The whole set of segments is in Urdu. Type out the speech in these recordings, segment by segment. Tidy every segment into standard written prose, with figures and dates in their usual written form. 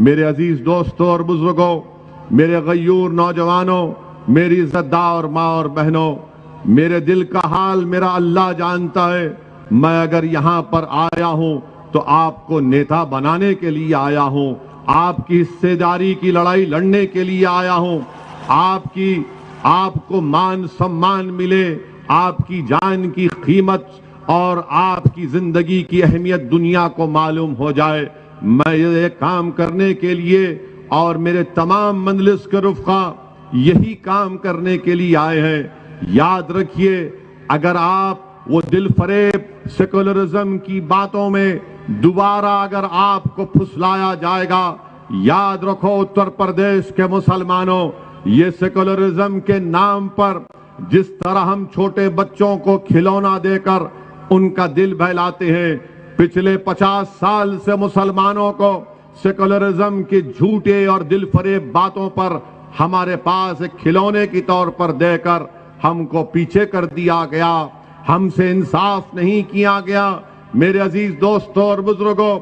میرے عزیز دوستوں اور بزرگوں، میرے غیور نوجوانوں، میری عزت دار ماں اور بہنوں، میرے دل کا حال میرا اللہ جانتا ہے۔ میں اگر یہاں پر آیا ہوں تو آپ کو نیتا بنانے کے لیے آیا ہوں، آپ کی حصے داری کی لڑائی لڑنے کے لیے آیا ہوں، آپ کو مان سمان ملے، آپ کی جان کی قیمت اور آپ کی زندگی کی اہمیت دنیا کو معلوم ہو جائے۔ میں یہ کام کرنے کے لیے اور میرے تمام مجلس کے رفقا یہی کام کرنے کے لیے آئے ہیں۔ یاد رکھیے، اگر آپ وہ دل فریب سیکولرزم کی باتوں میں دوبارہ اگر آپ کو پھسلایا جائے گا، یاد رکھو اتر پردیش کے مسلمانوں، یہ سیکولرزم کے نام پر جس طرح ہم چھوٹے بچوں کو کھلونا دے کر ان کا دل بہلاتے ہیں، پچھلے 50 سال سے مسلمانوں کو سیکولرزم کی جھوٹے اور دل فریب باتوں پر ہمارے پاس ایک کھلونے کی طور پر دے کر ہم کو پیچھے کر دیا گیا، ہم سے انصاف نہیں کیا گیا۔ میرے عزیز دوستوں اور بزرگوں،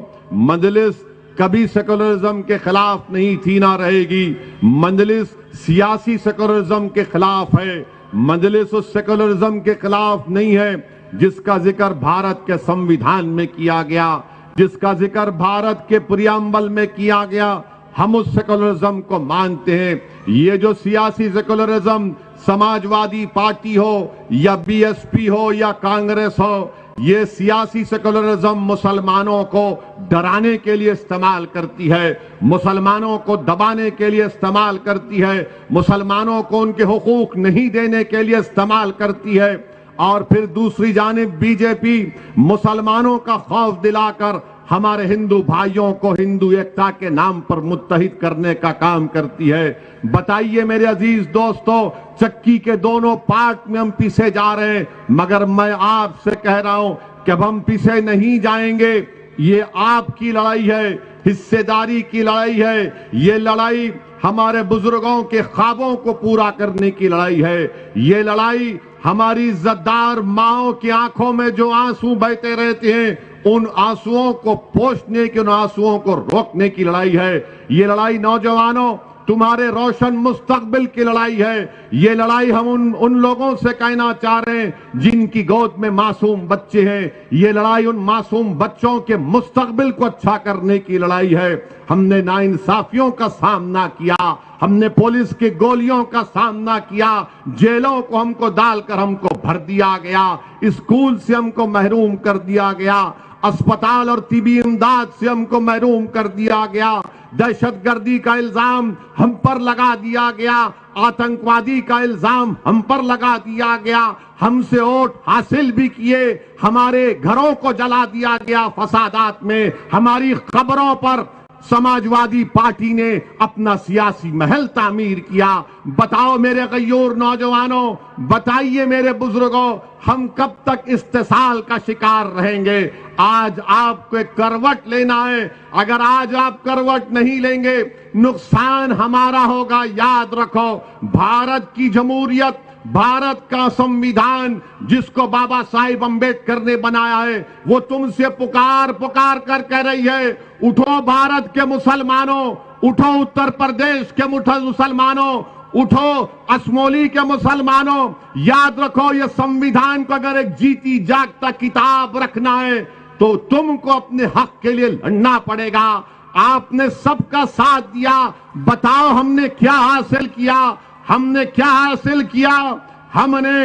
مجلس کبھی سیکولرزم کے خلاف نہیں تھی، نہ رہے گی۔ مجلس سیاسی سیکولرزم کے خلاف ہے، مجلس اس سیکولرزم کے خلاف نہیں ہے جس کا ذکر بھارت کے سمویدھان میں کیا گیا، جس کا ذکر بھارت کے پریامبل میں کیا گیا۔ ہم اس سیکولرزم کو مانتے ہیں۔ یہ جو سیاسی سیکولرزم سماجوادی پارٹی ہو یا بی ایس پی ہو یا کانگریس ہو، یہ سیاسی سیکولرزم مسلمانوں کو ڈرانے کے لیے استعمال کرتی ہے، مسلمانوں کو دبانے کے لیے استعمال کرتی ہے، مسلمانوں کو ان کے حقوق نہیں دینے کے لیے استعمال کرتی ہے، اور پھر دوسری جانب بی جے پی مسلمانوں کا خوف دلا کر ہمارے ہندو بھائیوں کو ہندو ایکتا کے نام پر متحد کرنے کا کام کرتی ہے۔ بتائیے میرے عزیز دوستو، چکی کے دونوں پارٹ میں ہم پیچھے جا رہے ہیں، مگر میں آپ سے کہہ رہا ہوں کہ اب ہم پیچھے نہیں جائیں گے۔ یہ آپ کی لڑائی ہے، حصے داری کی لڑائی ہے، یہ لڑائی ہمارے بزرگوں کے خوابوں کو پورا کرنے کی لڑائی ہے، یہ لڑائی ہماری عزت دار ماؤں کی آنکھوں میں جو آنسو بہتے رہتے ہیں ان آنسوؤں کو پوچھنے کی، ان آنسوؤں کو روکنے کی لڑائی ہے۔ یہ لڑائی نوجوانوں تمہارے روشن مستقبل کی لڑائی ہے۔ یہ لڑائی ہم ان لوگوں سے کہنا چاہ رہے ہیں جن کی گود میں معصوم بچے ہیں، یہ لڑائی ان معصوم بچوں کے مستقبل کو اچھا کرنے کی لڑائی ہے۔ ہم نے ناانصافیوں کا سامنا کیا، ہم نے پولیس کی گولیوں کا سامنا کیا، جیلوں کو ہم کو ڈال کر ہم کو بھر دیا گیا، اسکول سے ہم کو محروم کر دیا گیا، اسپتال اور طبی امداد سے ہم کو محروم کر دیا گیا، دہشت گردی کا الزام ہم پر لگا دیا گیا، آتنکوادی کا الزام ہم پر لگا دیا گیا، ہم سے ووٹ حاصل بھی کیے، ہمارے گھروں کو جلا دیا گیا فسادات میں، ہماری قبروں پر سماجوادی پارٹی نے اپنا سیاسی محل تعمیر کیا۔ بتاؤ میرے غیور نوجوانوں، بتائیے میرے بزرگوں، ہم کب تک استحصال کا شکار رہیں گے؟ آج آپ کو ایک کروٹ لینا ہے، اگر آج آپ کروٹ نہیں لیں گے نقصان ہمارا ہوگا۔ یاد رکھو، بھارت کی جمہوریت، بھارت کا سمویدھان جس کو بابا صاحب امبیڈکر نے بنایا ہے، وہ تم سے پکار کر کہہ رہی ہے، اٹھو بھارت کے مسلمانوں، اٹھو اتر پردیش کے مسلمانوں، اٹھو اسمولی کے مسلمانوں۔ یاد رکھو، یہ سمویدھان کو اگر ایک جیتی جاگتا کتاب رکھنا ہے تو تم کو اپنے حق کے لیے لڑنا پڑے گا۔ آپ نے سب کا ساتھ دیا، بتاؤ ہم نے کیا حاصل کیا؟ ہم نے کیا حاصل کیا؟ ہم نے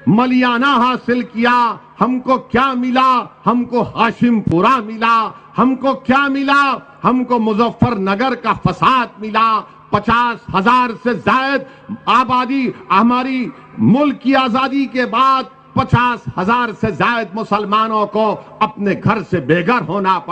ملیانہ حاصل کیا۔ ہم کو کیا ملا؟ ہم کو ہاشم پورہ ملا۔ ہم کو کیا ملا؟ ہم کو مظفر نگر کا فساد ملا۔ 50,000 سے زائد آبادی، ہماری ملک کی آزادی کے بعد 50,000 سے زائد مسلمانوں کو اپنے گھر سے بے گھر ہونا پڑا۔